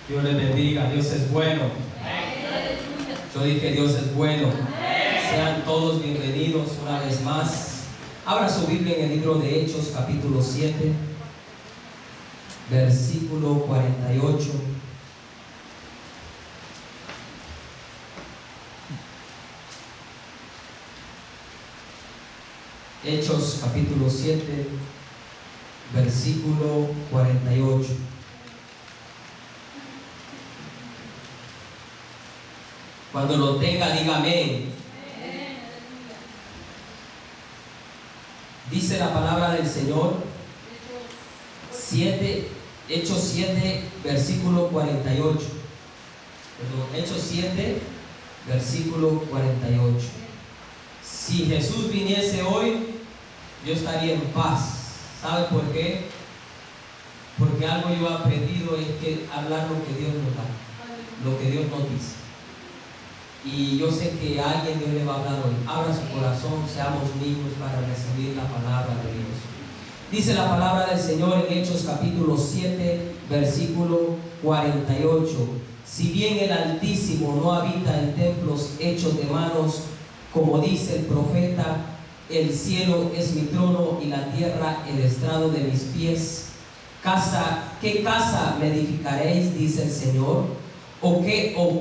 Dios les bendiga, Dios es bueno. Yo dije Dios es bueno. Sean todos bienvenidos una vez más. Abra su Biblia en el libro de Hechos, capítulo 7, versículo 48. Hechos, capítulo 7, versículo 48. Cuando lo tenga, diga amén. Dice la palabra del Señor, Hechos 7, versículo 48. Hechos 7, versículo 48. Si Jesús viniese hoy, yo estaría en paz. ¿Sabe por qué? Porque algo yo he aprendido es que hablar lo que Dios nos da, lo que Dios nos dice. Y yo sé que a alguien Dios le va a hablar hoy. Abra su corazón, seamos niños para recibir la palabra de Dios. Dice la palabra del Señor en Hechos capítulo 7, versículo 48. Si bien el Altísimo no habita en templos hechos de manos, como dice el profeta, el cielo es mi trono y la tierra el estrado de mis pies. ¿Qué casa me edificaréis? Dice el Señor. ¿O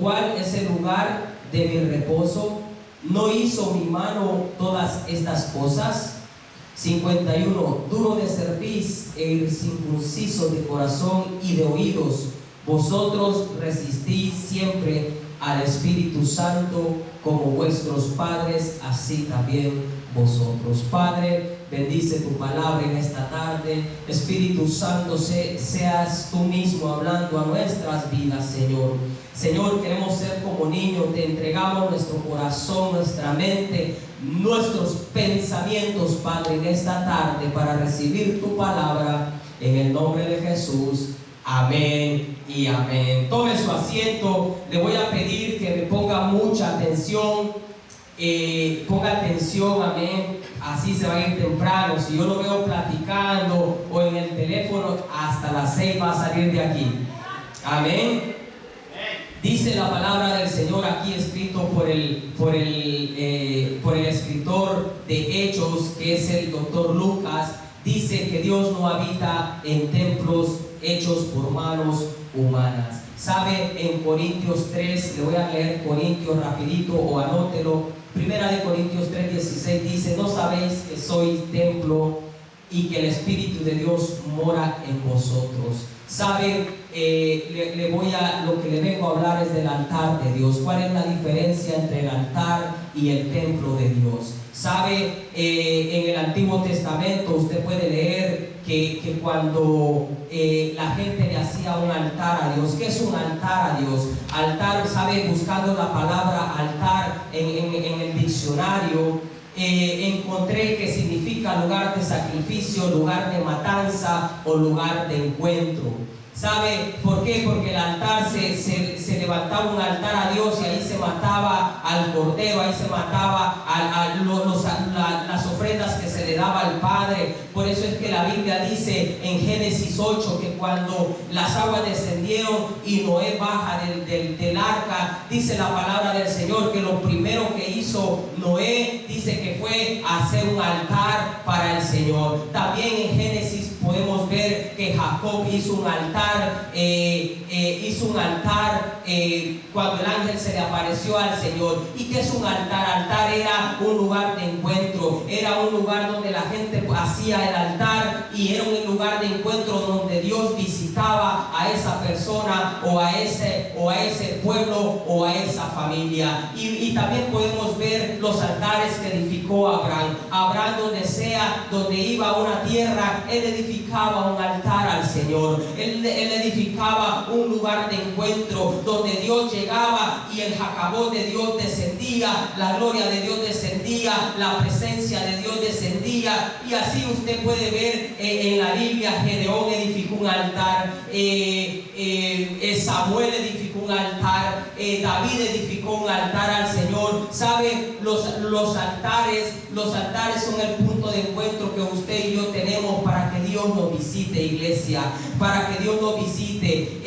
cuál es el lugar de mi reposo? ¿No hizo mi mano todas estas cosas? 51. Duro de cerviz e incircunciso de corazón y de oídos, vosotros resistís siempre al Espíritu Santo, como vuestros padres, así también vosotros. Padre, bendice tu palabra en esta tarde. Espíritu Santo, seas tú mismo hablando a nuestras vidas, Señor. Señor, queremos ser como niños, te entregamos nuestro corazón, nuestra mente, nuestros pensamientos, Padre, en esta tarde para recibir tu palabra en el nombre de Jesús. Amén y amén. Tome su asiento. Le voy a pedir que me ponga mucha atención. Ponga atención, amén. Así se va a ir temprano. Si yo lo veo platicando o en el teléfono, hasta las 6 va a salir de aquí. Amén. Dice la palabra del Señor aquí escrito por el escritor de Hechos, que es el doctor Lucas. Dice que Dios no habita en templos hechos por manos humanas. ¿Sabe? En Corintios 3, le voy a leer Corintios rapidito o anótelo. Primera de Corintios 3:16 dice: ¿no sabéis que sois templo y que el Espíritu de Dios mora en vosotros? ¿Sabe? Lo que le vengo a hablar es del altar de Dios. ¿Cuál es la diferencia entre el altar y el templo de Dios? ¿Sabe? En el Antiguo Testamento usted puede leer que cuando la gente le hacía un altar a Dios. ¿Qué es un altar a Dios? Altar, ¿sabe? Buscando la palabra altar en el diccionario, encontré que significa lugar de sacrificio, lugar de matanza o lugar de encuentro. ¿Sabe por qué? Porque el altar se levantaba un altar a Dios y ahí se mataba al cordero, ahí se mataba las ofrendas que se le daba al Padre. Por eso es que la Biblia dice en Génesis 8 que cuando las aguas descendieron y Noé baja del arca, dice la palabra del Señor que lo primero que hizo Noé, dice que fue hacer un altar para el Señor. También en Génesis podemos ver que Jacob hizo un altar, cuando el ángel se le apareció al Señor. ¿Y qué es un altar? Altar era un lugar de encuentro, era un lugar donde la gente hacía el altar y era un lugar de encuentro donde Dios visitaba a esa persona o a ese pueblo o a esa familia. Y también podemos ver los altares que edificó Abraham. Abraham, donde iba a una tierra, él edificaba un altar al Señor. Él edificaba un lugar de encuentro donde Dios llegaba y el jacabón de Dios descendía, la gloria de Dios descendía, la presencia de Dios descendía. Y así usted puede ver en la Biblia, Gedeón edificó un altar, Samuel edificó un altar, David edificó un altar al Señor. ¿Sabe? Los altares son el punto de encuentro que usted y yo tenemos para que Dios nos visite. visite, iglesia, para que Dios nos visite.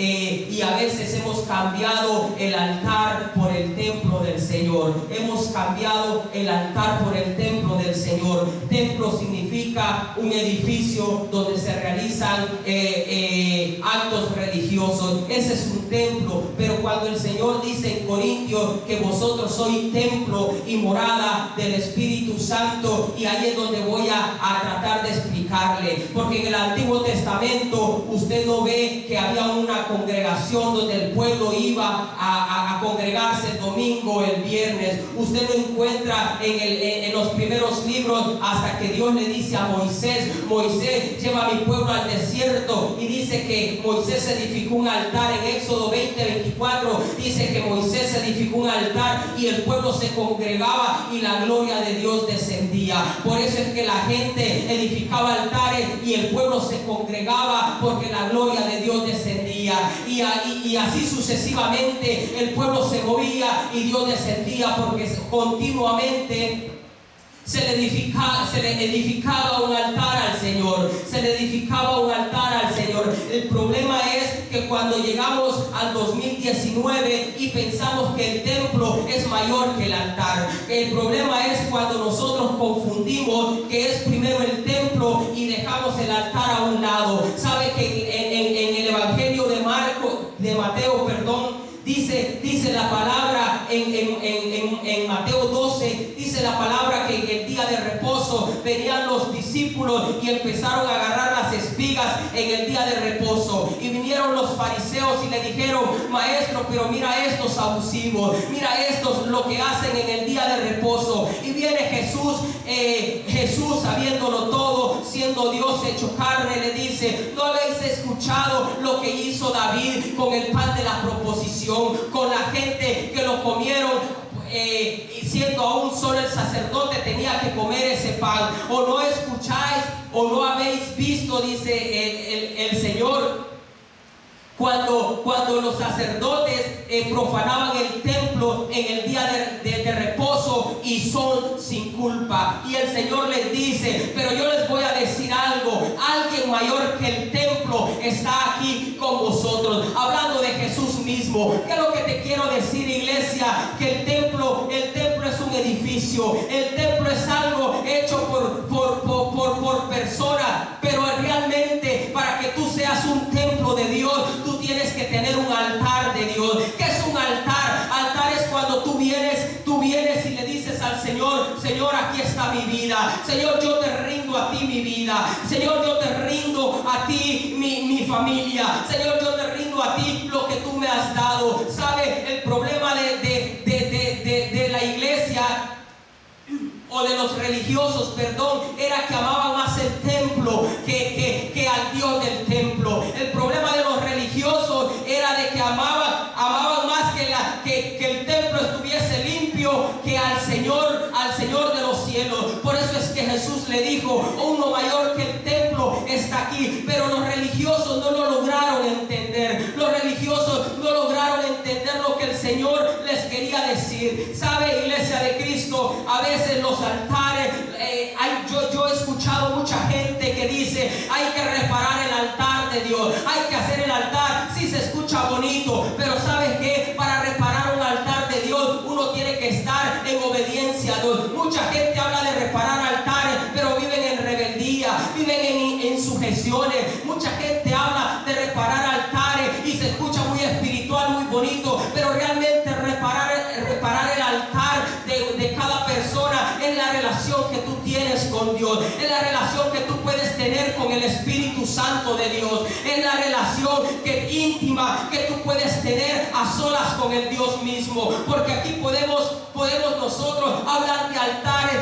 Y a veces hemos cambiado el altar por el templo del Señor. Hemos cambiado el altar por el templo del Señor. Templo significa un edificio donde se realizan actos religiosos. Ese es un templo. Pero cuando el Señor dice en Corintios que vosotros sois templo y morada del Espíritu Santo, y ahí es donde voy a tratar de explicarle, porque en el Antiguo Testamento usted no ve que había una congregación donde el pueblo iba a congregarse el domingo, el viernes. Usted lo encuentra en los primeros libros, hasta que Dios le dice a Moisés: Moisés, lleva a mi pueblo al desierto. Y dice que Moisés edificó un altar. En Éxodo 20:24 dice que Moisés edificó un altar y el pueblo se congregaba y la gloria de Dios descendía. Por eso es que la gente edificaba altares y el pueblo se congregaba, porque la gloria de Dios descendía. Y así sucesivamente el pueblo se movía y Dios descendía, porque continuamente se le edificaba un altar al Señor. Se le edificaba un altar al Señor. El problema es que cuando llegamos al 2019 y pensamos que el templo es mayor que el altar. El problema es cuando nosotros confundimos que es primero el templo y dejamos el altar a un lado. ¿Sabe que en el Evangelio de Mateo, dice la palabra en Mateo 12, dice la palabra que en el día de reposo venían los discípulos y empezaron a agarrar las espigas en el día de reposo, y vinieron los fariseos y le dijeron: maestro, pero mira estos abusivos, mira estos lo que hacen en el día de reposo. Y viene Jesús sabiéndolo todo, siendo Dios hecho carne, le dice: ¿no habéis escuchado lo que hizo David con el pan de la proposición, con la gente que lo comieron? Y siendo aún solo el sacerdote tenía que comer ese pan. ¿O no escucháis o no habéis visto, dice el Señor, cuando los sacerdotes profanaban el templo en el día de reposo y son sin culpa? Y el Señor les dice: pero yo les voy a decir algo, alguien mayor que el templo está aquí con vosotros. Hablando de Jesús mismo. ¿Qué es lo que te quiero decir, iglesia? Que el templo es un edificio. El templo es algo hecho por personas, pero realmente para que tú seas un templo de Dios, tú tienes que tener un altar de Dios. ¿Qué es un altar? Altar es cuando tú vienes y le dices al Señor: Señor, aquí está mi vida. Señor, yo te rindo a ti mi vida. Señor, yo te rindo a ti mi familia. Señor, yo te rindo a ti lo que tú me has dado. ¿Sabe? El problema de la iglesia, o de los religiosos, era que amaban más el templo que al Dios del templo. El problema de los religiosos era de que amaban más que el templo estuviese limpio que al Señor de los cielos. Por eso es que Jesús le dijo: uno mayor que el templo está aquí. Pero los religiosos no lo lograron entender. Los religiosos no lograron entender lo que el Señor les quería decir. ¿Sabe, iglesia de Cristo? A veces los altares, yo he escuchado mucha gente que dice: hay que reparar el altar de Dios, hay que hacer el altar. Sí, se escucha bonito, pero ¿sabes qué? Para reparar un altar de Dios, uno tiene que estar en obediencia a Dios. Mucha gente habla de reparar altares, pero viven en rebeldía, viven en sujeciones. Mucha gente habla de reparar altares y se escucha muy espiritual, muy bonito, pero realmente reparar el altar de cada persona es la relación que tú tienes con Dios, es la relación que tú puedes tener con el Espíritu Santo de Dios, es la relación íntima que tú puedes tener a solas con el Dios mismo. Porque aquí podemos nosotros hablar de altares,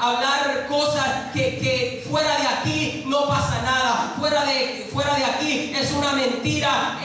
hablar cosas que fuera de aquí no pasa nada. Fuera de aquí es una mentira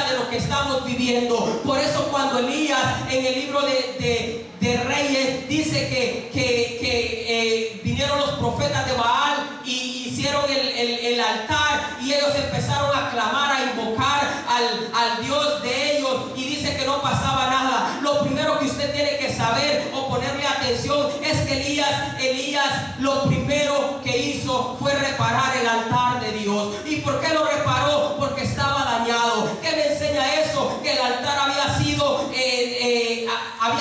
de lo que estamos viviendo. Por eso cuando Elías, en el libro de Reyes, dice que vinieron los profetas de Baal y hicieron el altar, y ellos empezaron a clamar, a invocar al Dios de ellos, y dice que no pasaba nada. Lo primero que usted tiene que saber o ponerle atención es que Elías lo primero que hizo fue reparar el altar de Dios. ¿Y por qué lo reparó? Porque estaba dañado. ¿Qué me enseña eso? Que el altar había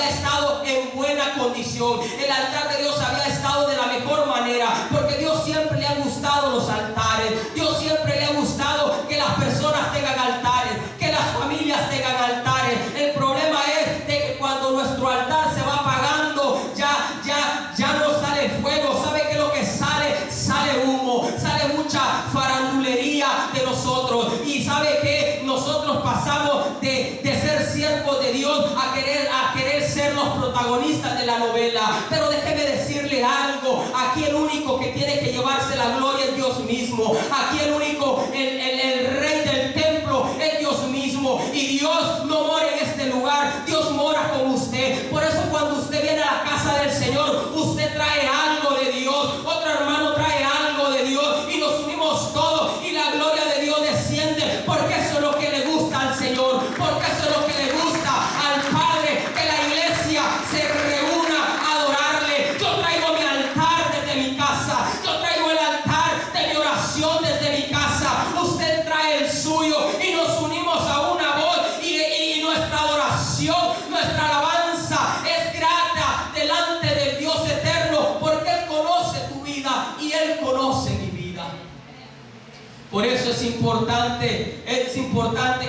estado en buena condición. El altar de Dios había estado de la mejor manera, porque Dios siempre le han gustado los altares. Dios siempre le ha gustado que las personas tengan altares, que las familias tengan altares. El problema es de que cuando nuestro altar se va apagando, ya no sale fuego. ¿Sabe qué es lo que sale? Sale humo, sale mucha farandulería de nosotros. Y sabe que nosotros pasamos de ser siervos de Dios a querer ser los protagonistas de la novela. Pero déjeme decirle algo: aquí el único que tiene que llevarse la gloria es Dios mismo. Aquí el único, el rey del templo es Dios mismo. Y Dios no mora en este lugar, Dios mora con usted. Por eso cuando usted viene a la casa del Señor, usted trae algo de Dios, otro hermano trae algo de Dios, y nos unimos todos y la gloria de Dios desciende, porque eso es lo que le gusta al Señor, porque eso es lo que le gusta al Padre, que la iglesia se reúna a adorarle. Yo traigo mi altar desde mi casa, yo traigo el altar de mi oración desde mi casa, usted trae el suyo y nos unimos a una voz, y nuestra adoración, nuestra alabanza es grata delante del Dios eterno, porque Él conoce tu vida y Él conoce mi vida. Por eso es importante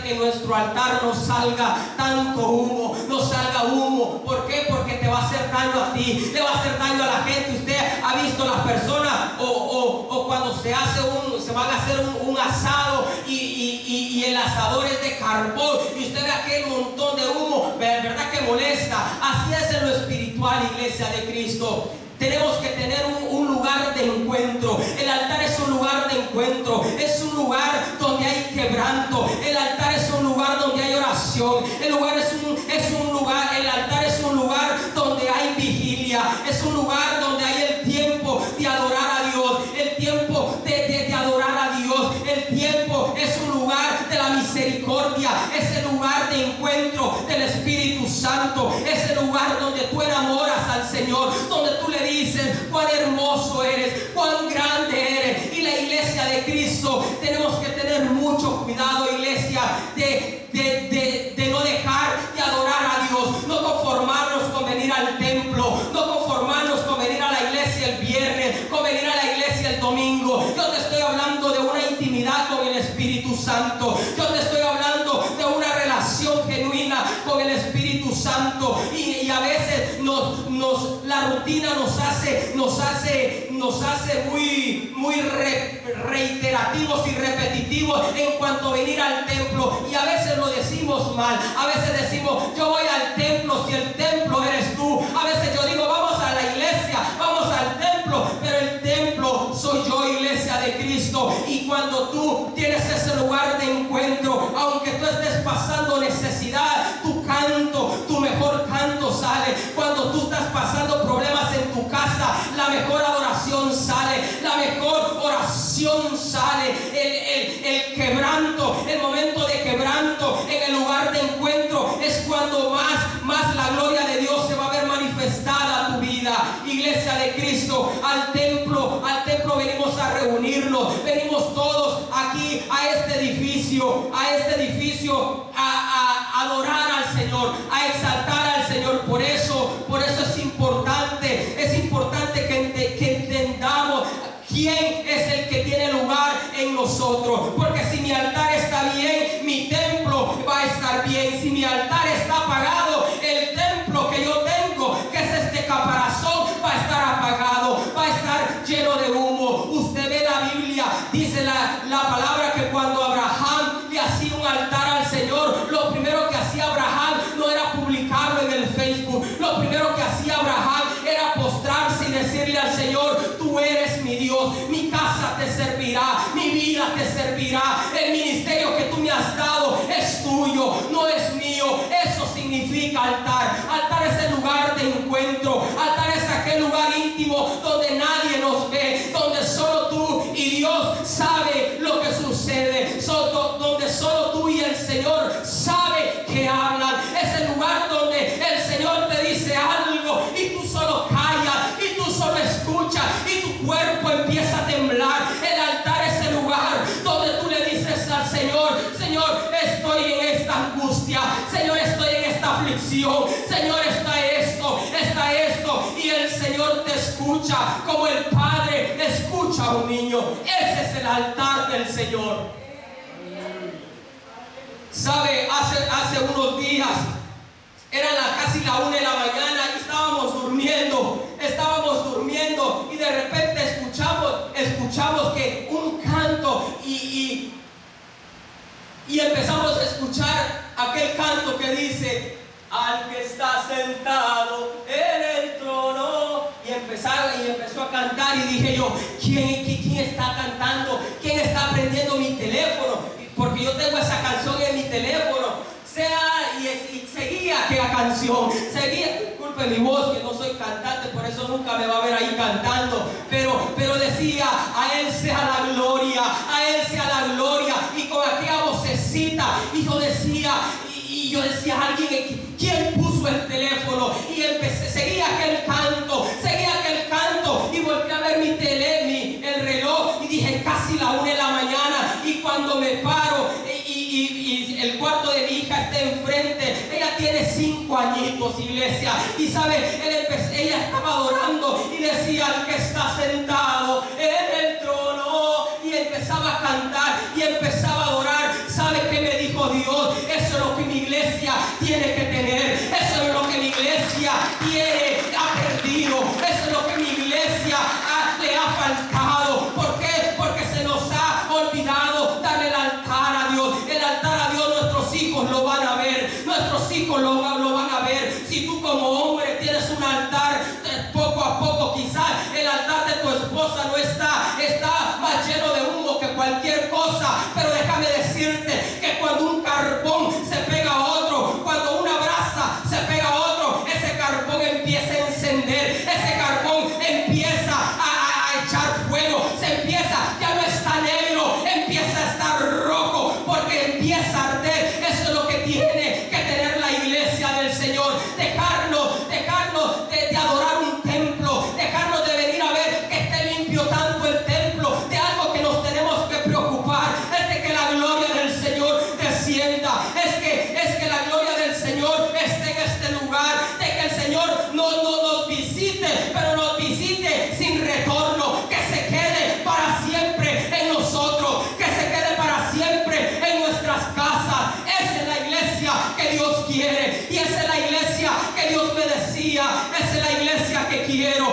que nuestro altar no salga tanto humo, no salga humo. ¿Por qué? Porque te va a hacer daño a ti, le va a hacer daño a la gente. Usted ha visto las personas o cuando se van a hacer un asado y el asador es de carbón y usted ve aquel montón de humo, ¿verdad que molesta? Así es en lo espiritual, iglesia de Cristo. Tenemos que tener un lugar de encuentro. El altar es un lugar de encuentro, es un lugar donde hay quebranto. El altar es un lugar donde hay oración. El altar es un lugar donde hay vigilia. Es un lugar donde hay el tiempo de adorar a Dios, el tiempo de adorar a Dios. El tiempo es un lugar de la misericordia, es el lugar de encuentro del Espíritu Santo, es el lugar donde tú enamoras al Señor, donde tú le dices cuán hermoso eres, cuán grande eres. Y la iglesia de Cristo tenemos que tener mucho cuidado, iglesia, de no dejar de adorar a Dios, no conformarnos con venir al templo, no conformarnos con venir a la iglesia el viernes, con venir a la iglesia el domingo. Yo te estoy hablando de una intimidad con el Espíritu Santo. Yo te estoy hablando de una relación genuina con el Espíritu Santo. Y a veces la rutina nos hace muy reiterativos y repetitivos en cuanto a venir al templo. Y a veces lo decimos mal. A veces decimos, yo voy al templo si el templo eres tú. A veces yo digo, vamos a la iglesia, vamos al templo, pero el templo soy yo, iglesia de Cristo. Y cuando tú tienes ese lugar de encuentro, aunque tú estés pasando necesidad, tu mejor canto sale. Cuando tú estás pasando problemas en tu casa, la mejor adoración sale, la mejor oración sale. El quebranto, el momento de quebranto en el lugar de encuentro es cuando más la gloria de Dios se va a ver manifestada a tu vida. Iglesia de Cristo, al templo venimos a reunirnos, venimos todos aquí a este edificio a adorar al Señor, a exaltar al Señor. Por eso es importante que entendamos quién es el que tiene lugar en nosotros. Porque si mi altar está bien, mi templo va a estar bien. Si mi altar está apagado, el templo que yo tengo, que es este caparazón, va a estar apagado, va a estar lleno de humo. Usted ve la Biblia, dice la palabra que cuando Abraham le hacía un altar al Señor, lo primero que hacía Abraham no era publicarlo en el Facebook. Lo primero que hacía Abraham era postrarse y decirle al Señor, tú eres mi Dios, mi casa te servirá, mi vida te servirá, el ministerio que tú me has dado es tuyo, no es mío. Eso significa altar. Altar es el lugar de encuentro. Altar es aquel lugar íntimo donde nadie nos ve, donde solo tú y Dios sabe lo que sucede, donde solo tú y el Señor sabe que hablan. Es el lugar donde el Señor te dice algo y tú solo callas y tú solo escuchas y tu cuerpo empieza a temblar. El altar es canción. Señor, está esto, y el Señor te escucha como el Padre escucha a un niño. Ese es el altar del Señor. Sabe, hace unos días era casi la 1 de la mañana y estábamos durmiendo y de repente escuchamos que un canto y empezamos a escuchar aquel canto que dice: al que está sentado en el trono. Y empezó a cantar, y dije yo: ¿quién está cantando? ¿Quién está prendiendo mi teléfono? Porque yo tengo esa canción en mi teléfono. Y seguía aquella canción, disculpe mi voz, que no soy cantante, por eso nunca me va a ver ahí cantando, pero decía: a Él sea la gloria, a Él sea la gloria, y con aquella vocecita, y yo decía, alguien, ¿quién puso el teléfono? Y seguía aquel canto, y volví a ver el reloj, y dije: casi la 1 de la mañana, y cuando me paro, y el cuarto de mi hija está enfrente, ella tiene 5 añitos, iglesia, y sabe, ella estaba adorando, y decía: al que está sentado en el trono, y empezaba a cantar, y empezaba a adorar. ¿Sabe qué me dijo Dios? Eso es lo que mi iglesia tiene que tener, eso es lo que mi iglesia ha perdido, eso es lo que mi iglesia le ha faltado. ¿Por qué? Porque se nos ha olvidado darle el altar a Dios. El altar a Dios, nuestros hijos lo van a ver, nuestros hijos lo van a ver. Si tú como hombre tienes un altar, poco a poco quizás el altar de tu esposa no está más lleno de humo que cualquier cosa, pero déjame decirte que cuando un carbón se pega a otro, cuando una brasa se pega a otro, ese carbón empieza a encender, ese carbón empieza a echar fuego, ya no está negro, empieza a estar rojo, porque empieza a arder. Eso es lo que tiene que tener la iglesia del Señor. Dejarnos de adorar un templo, dejarnos de venir a ver que esté limpio tanto el templo. De algo que nos tenemos que preocupar es de que la gloria del Señor descienda, es que la gloria del Señor esté en este lugar, de que el Señor no nos visite, pero nos visite sin retorno, que se quede para siempre en nosotros, que se quede para siempre en nuestras casas. Esa es la iglesia que Dios quiere, y esa es la iglesia que Dios me decía, esa es la iglesia que quiero,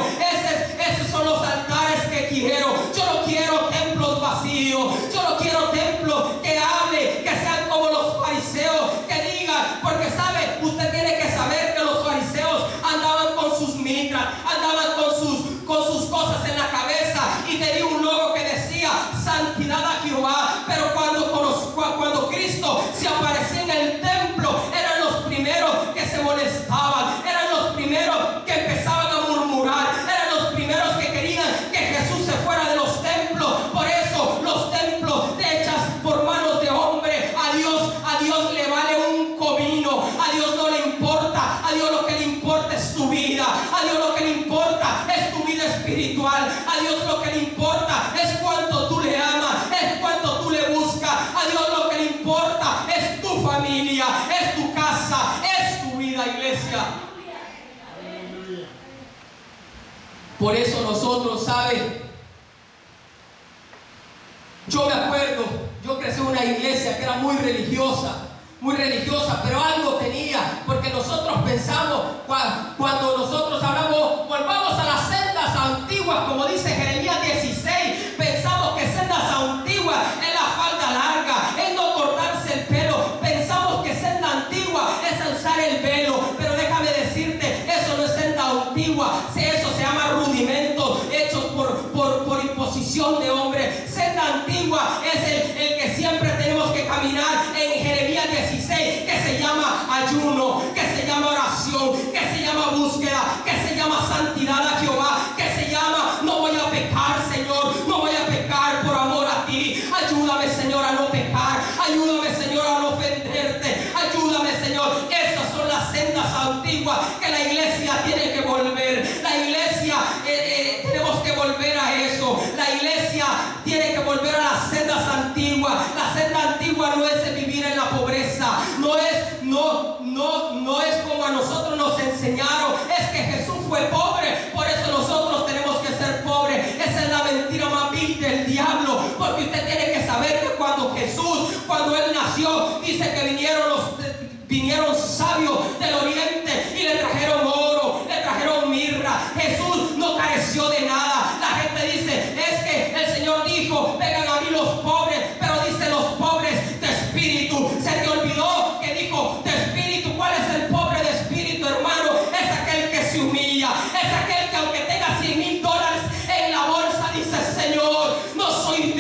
esos son los altares que quiero. Yo no quiero templos vacíos, yo no quiero templos que hablen, que sean como los fariseos, que digan, porque sabe, usted tiene que saber que los fariseos andaban con sus mitras, andaban con sus cosas en la cabeza, y tenía un logo que decía: santidad a Jehová. Pero cuando Cristo se aparecía en el templo, eran los primeros que se molestaban, eran los primeros que empezaban a murmurar, eran los primeros que querían que Jesús se fuera de los templos. Por eso los templos hechas por manos de hombre, a Dios le vale un comino, a Dios no le importa, a Dios lo que le importa es tu vida, a Dios lo que le importa es tu vida espiritual, a Dios lo que le importa es cuánto tú le amas, es cuánto tú le buscas, a Dios lo que le importa es tu familia, es tu casa, es tu vida, iglesia. Por eso nosotros, ¿saben? Yo me acuerdo, yo crecí en una iglesia que era muy religiosa, pero algo tenía, porque nosotros pensamos, cuando nosotros hablamos, volvamos a las sendas antiguas, como dice Jeremías 16, pensamos que sendas antiguas es la falda larga, es no cortarse el pelo, pensamos que senda antigua es usar el velo, pero déjame decirte, eso no es senda antigua, eso se llama rudimentos hechos por imposición de hombre. Senda antigua es el que siempre tenemos que caminar en Jeremías 16, que se llama ayuno, que se llama oración, que se llama búsqueda, que se llama santidad a Jehová, que se llama no voy a pecar, Señor, no voy a pecar por amor a ti. Ayúdame, Señor, a no pecar, ayúdame, Señor, a no ofenderte, ayúdame, Señor. Esas son las sendas antiguas que la iglesia tiene que volver. La iglesia tenemos que volver a eso. La iglesia tiene que volver a las sendas antiguas. La senda antigua no es vivir en la pobreza, no es como a nosotros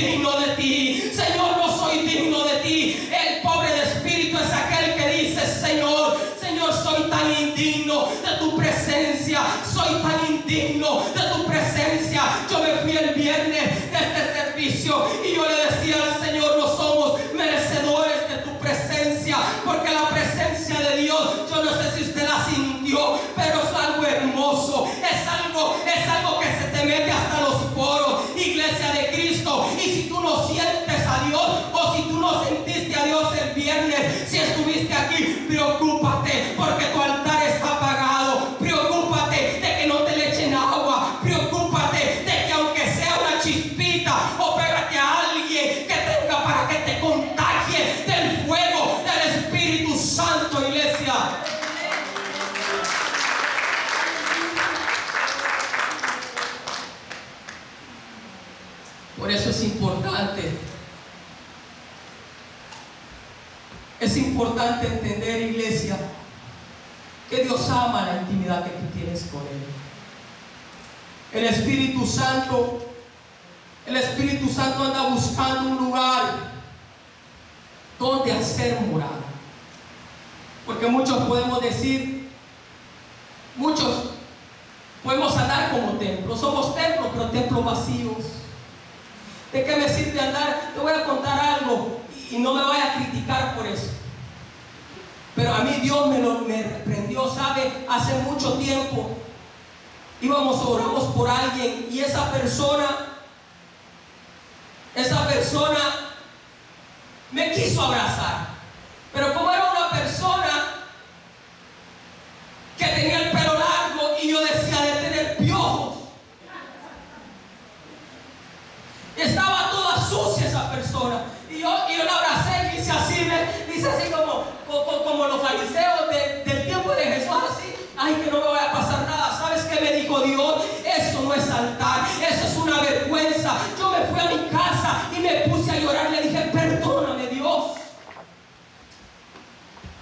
digno de ti. Señor, no soy digno de ti. El pobre de espíritu es aquel que dice: Señor, Señor, soy tan indigno de tu presencia. Soy tan indigno de tu presencia. Yo me fui el viernes de este servicio y yo le decía al Señor: no somos merecedores de tu presencia, porque la presencia de Dios, yo no sé si usted la sintió, pero es algo hermoso, es algo que se te mete hasta los poros, iglesia de Cristo. Y si tú no sientes a Dios, o si tú no sentiste a Dios el viernes, si estuviste aquí, preocúpate, porque tu altar está apagado. Preocúpate de que no te le echen agua. Preocúpate de que aunque sea una chispita, o pégate a alguien que tenga para que te contagie del fuego del Espíritu Santo, iglesia. Por eso es importante entender, iglesia, que Dios ama la intimidad que tú tienes con Él. El Espíritu Santo anda buscando un lugar donde hacer morada. Porque muchos podemos decir, muchos podemos andar como templos. Somos templos, pero templos vacíos. ¿De qué me sirve andar? Te voy a contar algo y no me vaya a criticar por eso. Pero a mí Dios me reprendió, ¿sabe? Hace mucho tiempo oramos por alguien y esa persona me quiso abrazar. Pero como era una persona que tenía el pelo largo y yo decía de tener piojos, estaba toda sucia esa persona, y yo la abracé y hice así, como los fariseos del tiempo de Jesús, así: ay, que no me vaya a pasar nada. ¿Sabes qué me dijo Dios? Eso no es altar, eso es una vergüenza. Yo me fui a mi casa y me puse a llorar. Le dije: perdóname, Dios.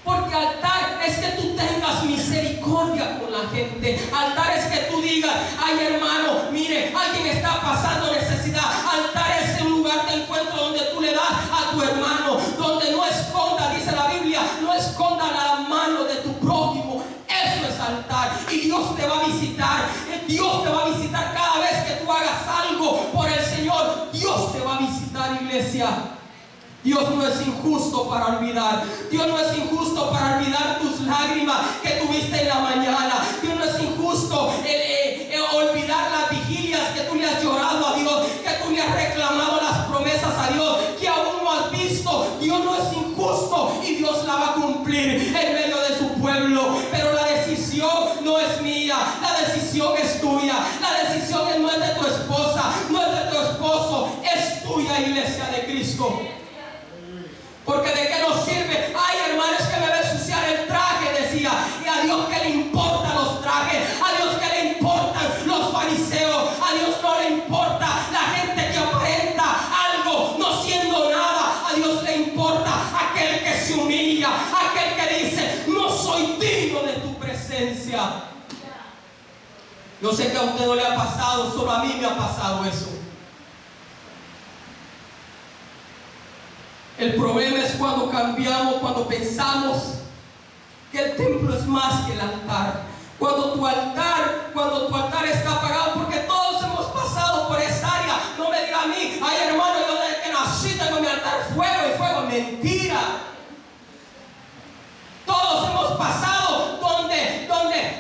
Porque altar es que tú tengas misericordia con la gente. Altar es que tú digas: ay, hermano, mire, alguien está pasando necesidad. Altar es un lugar de encuentro donde tú le das a tu hermano, donde no esconda, dice la Biblia, no esconda la mano de tu prójimo. Eso es altar. Y Dios te va a visitar. Dios te va a visitar cada vez que tú hagas algo por el Señor. Dios te va a visitar, iglesia. Dios no es injusto para olvidar. Dios no es injusto para olvidar tus lágrimas que tuviste en la mañana. Dios no es injusto olvidar las vigilias que tú le has llorado a Dios, que tú le has reclamado las promesas a Dios, que aún no has visto. Dios no es injusto y Dios la va a cumplir en medio de su pueblo. Pero la decisión no es mía, la decisión es tuya. La decisión no es de tu esposa, no es de tu esposo, es tuya, iglesia de Cristo. Porque de qué nos sirve: ay, hermano, es que me va a ensuciar el traje, decía. Y a Dios que le importan los trajes, a Dios que le importan los fariseos, a Dios no le importa la gente que aparenta algo no siendo nada. A Dios le importa aquel que se humilla, aquel que dice: no soy digno de tu presencia. Yo sé que a usted no le ha pasado, solo a mí me ha pasado eso. El problema es cuando cambiamos, cuando pensamos que el templo es más que el altar. Cuando tu altar está apagado, porque todos hemos pasado por esa área. No me diga a mí: ay, hermano, yo desde que nací tengo mi altar fuego y fuego. Mentira. Todos hemos pasado donde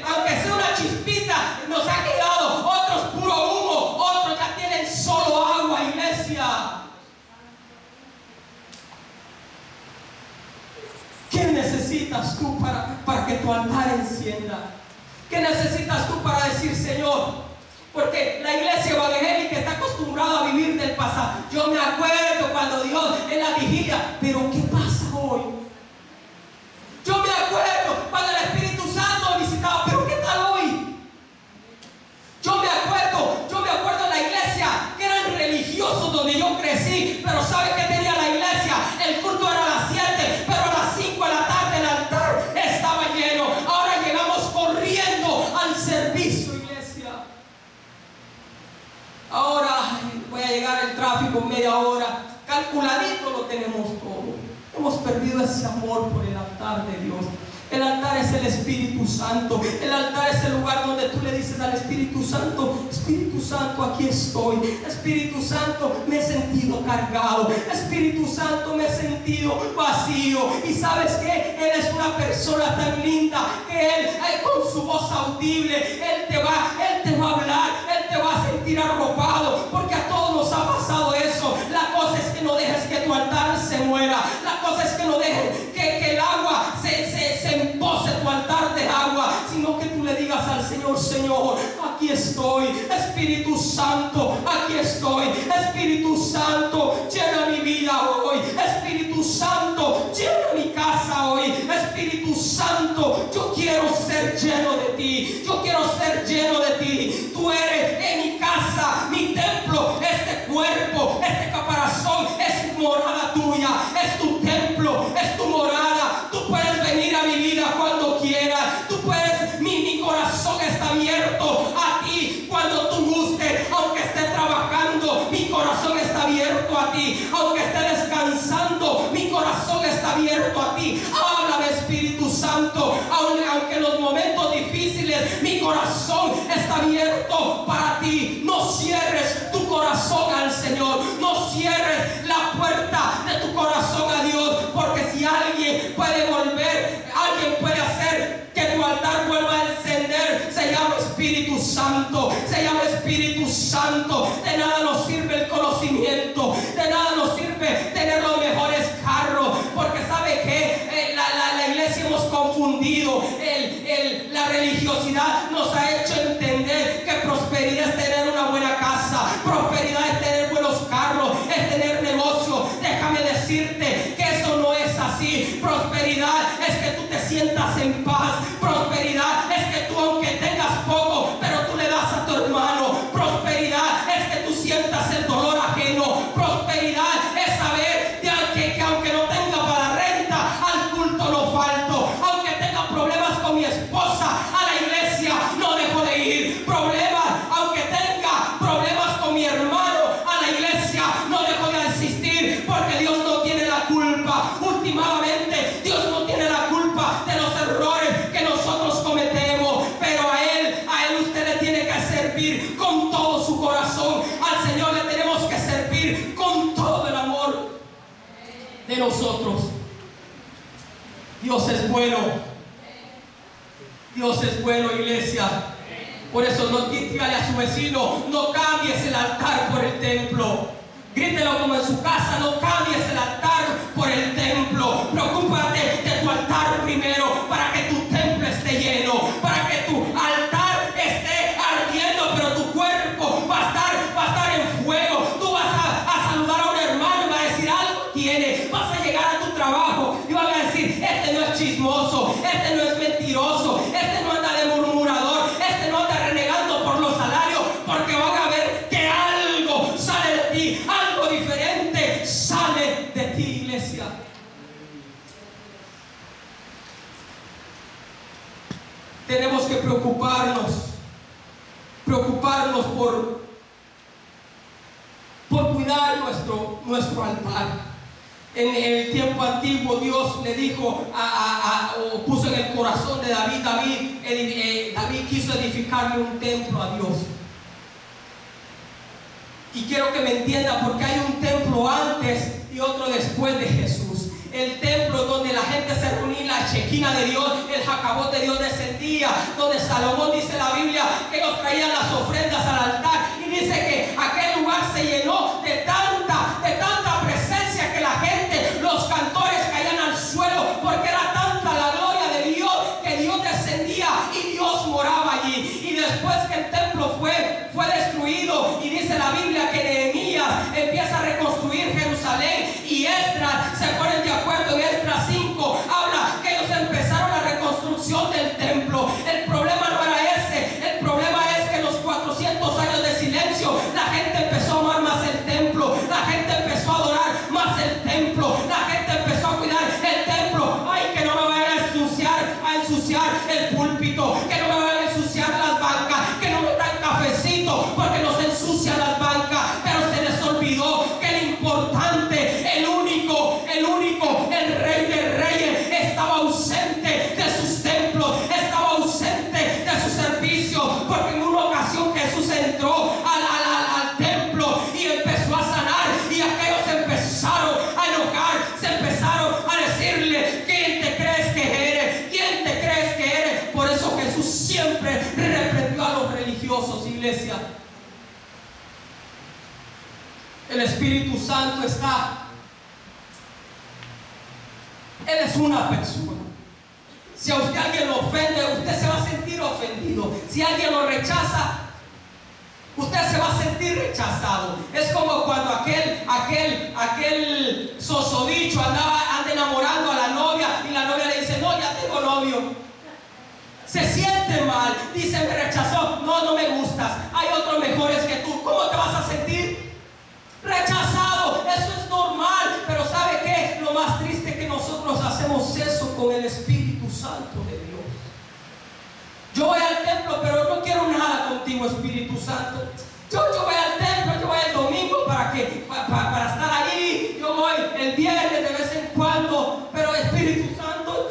aunque sea una chispita, nos ha quedado. Otros puro humo, otros ya tienen solo agua, iglesia. ¿Qué necesitas tú para que tu altar encienda? ¿Qué necesitas tú para decir: Señor? Porque la iglesia evangélica está acostumbrada a vivir del pasado. Yo me acuerdo cuando Dios en la vigilia, pero ¿qué pasa hoy? Yo me acuerdo cuando el Espíritu Santo me visitaba, pero ¿qué tal hoy? Yo me acuerdo en la iglesia que eran religiosos donde yo crecí, pero ¿sabe qué tenía la iglesia? El culto era a las 7, pero a las 5 de la tarde el altar estaba lleno. Ahora llegamos corriendo al servicio, iglesia. Ahora voy a llegar, el tráfico me media hora, calculadito lo tenemos todo. Hemos perdido ese amor por el altar de Dios. El altar es el Espíritu Santo. El altar es el lugar donde tú le dices al Espíritu Santo: Espíritu Santo, aquí estoy. Espíritu Santo, me he sentido cargado. Espíritu Santo, me he sentido vacío. Y ¿sabes qué? Él es una persona tan linda que Él, con su voz audible, Él te va a hablar. Él te va a sentir arropado, porque a todos nos ha pasado eso. La cosa es que no dejes que tu altar se muera. La cosa es que no dejes que el agua se empose tu altar de agua, sino que tú le digas al Señor: Señor, aquí estoy. Espíritu Santo, aquí estoy. Espíritu Santo, llena mi vida hoy. Espíritu Santo, llena mi casa hoy. Espíritu Santo, yo quiero ser lleno de ti. Yo quiero ser lleno de ti. Tú eres en mi casa, mi templo. Este cuerpo, este caparazón es morada tuya, es tu templo, es tu morada. Tú puedes venir a mi vida cuando quieras. Tú puedes, mi corazón está abierto a ti cuando tú gustes. Aunque esté trabajando, mi corazón está abierto a ti. Aunque esté descansando, mi corazón está abierto a ti. Háblame, Espíritu Santo. Aunque en los momentos difíciles, mi corazón está abierto para ti. No cierres tu corazón al Señor. No cierres la puerta de tu corazón a Dios, porque si alguien puede hacer que tu altar vuelva a encender, se llama Espíritu Santo. Se llama Espíritu Santo. De nada nos sirve el conocimiento, de nada nos sirve tener los mejores carros, porque sabe que la iglesia hemos confundido. La religiosidad nos ha hecho entender que prosperidad es tener una buena casa, prosperidad es tener buenos carros, es tener negocio. Déjame decirte que eso no es así. Prosperidad es que tú te sientas en paz. Prosperidad es que tú, aunque tengas poco, pero tú le das a tu hermano. Prosperidad es que tú sientas el dolor ajeno. Prosperidad es saber que aunque no tenga para renta, al culto no falto. Aunque tenga problemas con mi esposa, a la iglesia no dejo de ir. Aunque tenga problemas con mi hermano, a la iglesia no dejo de asistir, porque Dios no tiene la culpa. Últimamente, Dios no tiene la culpa de los errores que nosotros cometemos, pero a Él usted le tiene que servir con todo su corazón. Al Señor le tenemos que servir con todo el amor de nosotros. Dios es bueno. Dios es bueno, iglesia. Por eso no dígale a su vecino: no cambies el altar por el templo. Grítelo como en su casa: no cambies el altar por el templo. Preocúpate de tu altar primero, para que tu templo esté lleno, para que tu altar esté ardiendo, pero tu cuerpo va a estar en fuego. Tú vas a saludar a un hermano y va a decir: algo tiene. Vas a llegar a tu trabajo y van a decir: este no es chismoso, este no es mentiroso, este no anda de murmurador, este no anda renegando por los salarios, porque van a ver que algo sale de ti, algo diferente sale de ti, iglesia. Tenemos que preocuparnos por cuidar nuestro altar. En el tiempo antiguo, Dios le dijo o puso en el corazón de David quiso edificarle un templo a Dios. Y quiero que me entienda, porque hay un templo antes y otro después de Jesús. El templo donde la gente se reunía, la Shequina de Dios, el Jacabot de Dios descendía, donde Salomón, dice la Biblia, que ellos traían las ofrendas al altar, y dice que aquel lugar se llenó de tanta presencia que la gente, los cantores caían al suelo, porque era tanta la gloria de Dios que Dios descendía y Dios moraba allí. Y después que el templo fue destruido, y dice la Biblia que Nehemías empieza a reconstruir Jerusalén, y Esdras se ponen de acuerdo en Esdras 5, habla que ellos empezaron la reconstrucción del templo. El problema no era ese, el problema es que en los 400 años de silencio, la gente empezó a amar más el templo, la gente empezó a adorar más el templo, la gente empezó a cuidar el templo. Ay, que no me vayan a ensuciar el púlpito, que no me vayan a ensuciar las bancas, que no me dan cafecito, porque nos ensucian las bancas. Pero se les olvidó que el Espíritu Santo está. Él es una persona. Si a usted alguien lo ofende, usted se va a sentir ofendido. Si alguien lo rechaza, usted se va a sentir rechazado. Es como cuando aquel sosodicho anda enamorando a la novia y la novia le dice: no, ya tengo novio. Se siente mal, dice: me rechazó, no me gustas, hay otros mejores que tú. ¿Cómo te vas a sentir? Rechazado. Eso es normal. Pero ¿sabe qué? Lo más triste es que nosotros hacemos eso con el Espíritu Santo de Dios. Yo voy al templo, pero no quiero nada contigo, Espíritu Santo. Yo voy al templo, yo voy el domingo para estar ahí. Yo voy el viernes de vez en cuando. Pero Espíritu Santo,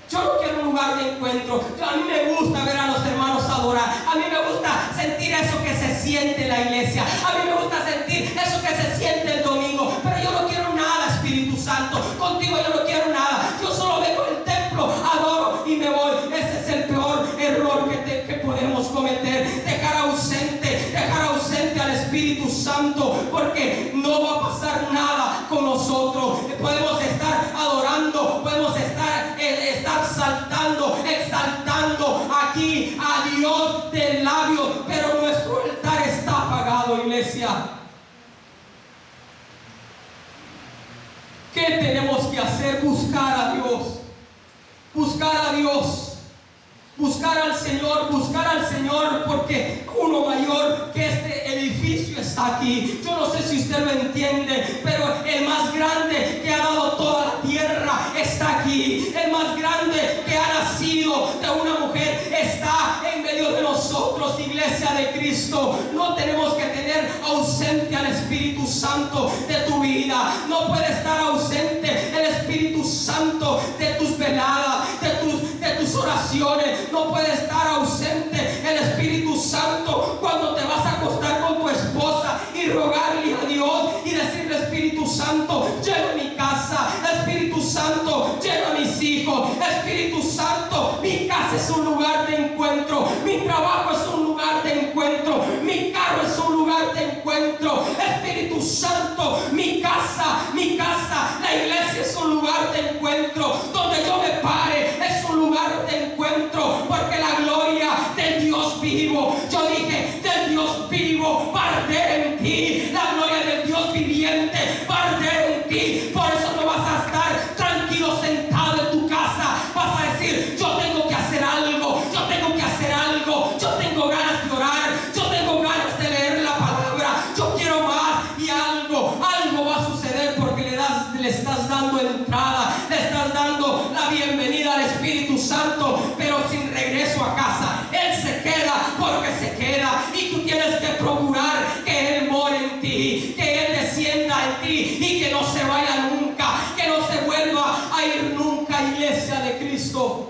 yo no quiero un lugar de encuentro. A mí me gusta ver a los hermanos adorar. A mí me gusta sentir eso que se siente en la iglesia. A mí me gusta sentir eso que se siente el domingo. Pero yo no quiero nada, Espíritu Santo. Contigo yo no quiero nada. Yo solo vengo al templo, adoro y me voy. Ese es el peor error que podemos cometer. Dejar ausente al Espíritu Santo, porque no va a pasar nada con nosotros. Podemos estar adorando, podemos estar saltando, exaltando aquí a Dios de labios, pero nuestro altar está apagado, iglesia. ¿Qué tenemos que hacer? Buscar a Dios, buscar al Señor, porque uno mayor que este edificio está aquí. Yo no sé si usted lo entiende, pero el más grande que ha dado toda la tierra está aquí. El más grande que ha nacido de una mujer está en medio de nosotros, iglesia de Cristo. No tenemos que tener ausente al Espíritu Santo de tu vida. No puede estar ausente el Espíritu Santo de tus veladas, de tus oraciones. No puede estar ausente el Espíritu Santo cuando te vas a acostar con tu esposa y rogarle a Dios y decirle: Espíritu Santo, llena mi casa. Espíritu Santo, llena a mis hijos. Espíritu Santo, mi casa es un lugar de encuentro. Mi trabajo es un lugar de encuentro. Mi carro es un lugar de encuentro. Espíritu Santo, mi casa, la iglesia es un lugar de encuentro. Donde yo me pare es un lugar de encuentro, porque la gloria del Dios vivo, yo dije, del Dios vivo va a arder en ti. La gloria del Dios viviente va a arder en ti. Por eso no vas a estar tranquilo sentado en tu casa. Vas a decir: yo tengo que hacer algo, yo tengo ganas de orar, yo tengo ganas de leer la palabra, yo quiero más. Y algo va a suceder, porque le estás dando entrada, le estás dando la bienvenida al Espíritu Santo, pero sin regreso a casa. Él se queda porque se queda, y tú tienes que procurar que Él more en ti, que Él descienda en ti y que no se vaya nunca, que no se vuelva a ir nunca, iglesia de Cristo.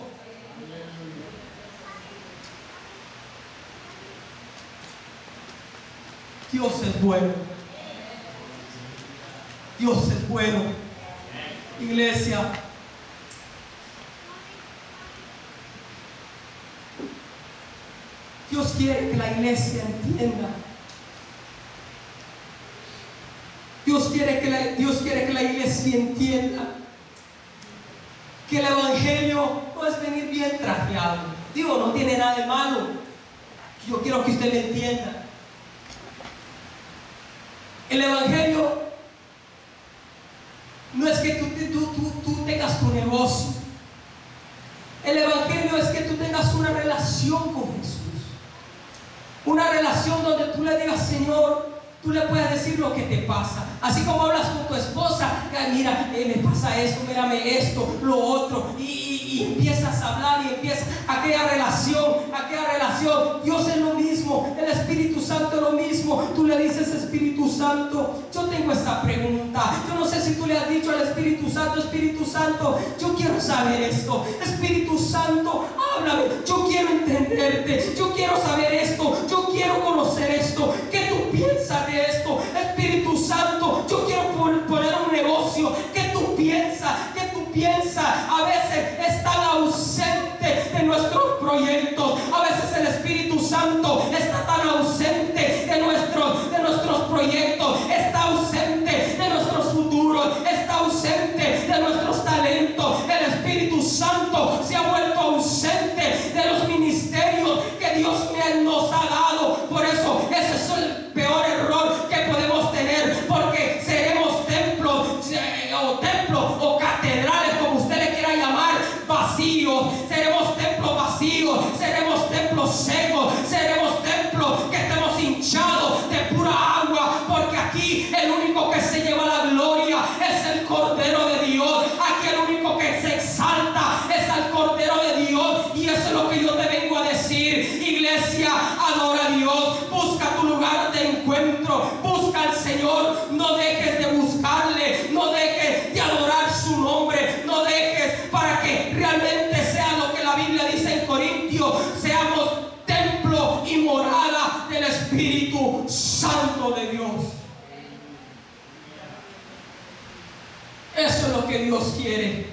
Dios es bueno. Dios es bueno, iglesia. Dios quiere que la iglesia entienda. Dios quiere que la iglesia entienda que el evangelio no es venir bien trajeado. Digo, no tiene nada de malo. Yo quiero que usted me entienda. El evangelio no es que tú tengas tu negocio. El evangelio es que tú tengas una relación con Jesús. Una relación donde tú le digas: Señor, tú le puedes decir lo que te pasa. Así como hablas con tu esposa: mira, me pasa esto, mírame esto, lo otro. Y empiezas a hablar y empieza aquella relación. Dios es lo mismo, el Espíritu Santo es lo mismo. Tú le dices: Espíritu Santo, yo tengo esta pregunta. Yo no sé si tú le has dicho al Espíritu Santo: Espíritu Santo, yo quiero saber esto. Espíritu Santo, háblame, yo quiero entenderte, yo quiero saber esto, yo quiero conocer esto. ¿Qué tú piensas de esto? Espíritu Santo, yo quiero poner un negocio. ¿Qué tú piensas? A veces es tan ausente de nuestros proyectos. A veces el Espíritu Santo está tan ausente de nuestros proyectos. Eso es lo que Dios quiere.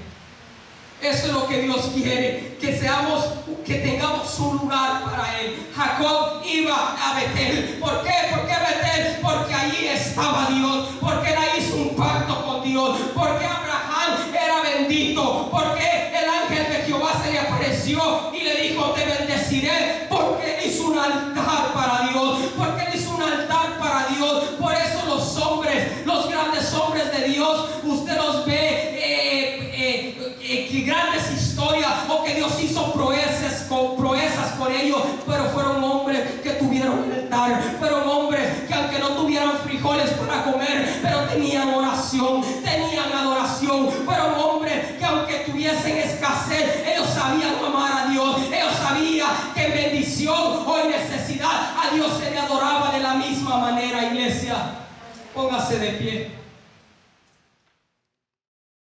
Eso es lo que Dios quiere, que tengamos un lugar para Él. Jacob iba a Betel. ¿Por qué? ¿Por qué Betel? Porque allí estaba Dios, porque él hizo un pacto con Dios, porque Abraham era bendito, porque el ángel de Jehová se le apareció y le dijo: te bendeciré, porque él hizo un altar para Dios, porque él hizo un altar para Dios. Por eso los hombres, los grandes hombres de Dios, usted los ve que grandes historias, o que Dios hizo proezas con ellos, pero fueron hombres que tuvieron un altar, fueron hombres que aunque no tuvieran frijoles para comer, pero tenían oración, tenían adoración, fueron hombres que aunque tuviesen escasez, ellos sabían amar a Dios, ellos sabían que en bendición o en necesidad a Dios se le adoraba de la misma manera. Iglesia, póngase de pie.